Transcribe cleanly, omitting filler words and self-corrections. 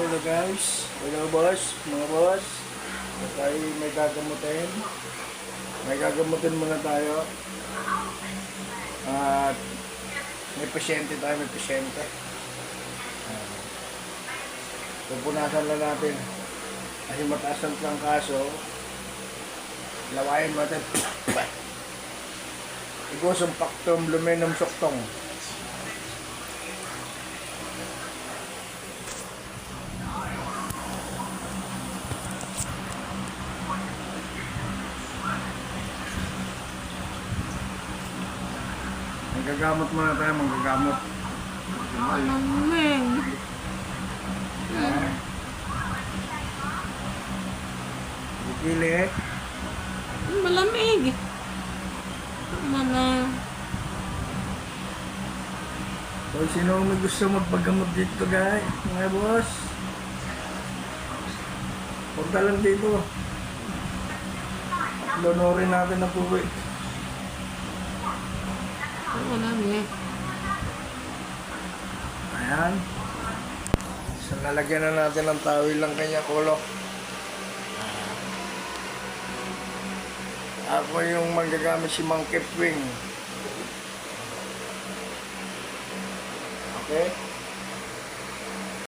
Hello guys, hello boss, mga boss. Tayo may gagamutin. May gagamutin muna tayo. At may pasyente tayo, may pasyente. Pupunasan lang natin. Kasi mataas ang trangkaso. Lawayin natin. Igosong paktom, luminum soktong. Manggagamot muna tayo, manggagamot. Malamig. Bukili. Malamig. Mana. So, sino may gusto magpagamot dito, guys? Mga boss. Punta lang dito. Lonorin natin ang puwi. Malamig. Ayan. So, lalagyan na natin ng tawil lang kanya ulo. Ako yung manggagamit si Mang Kipwing. Okay?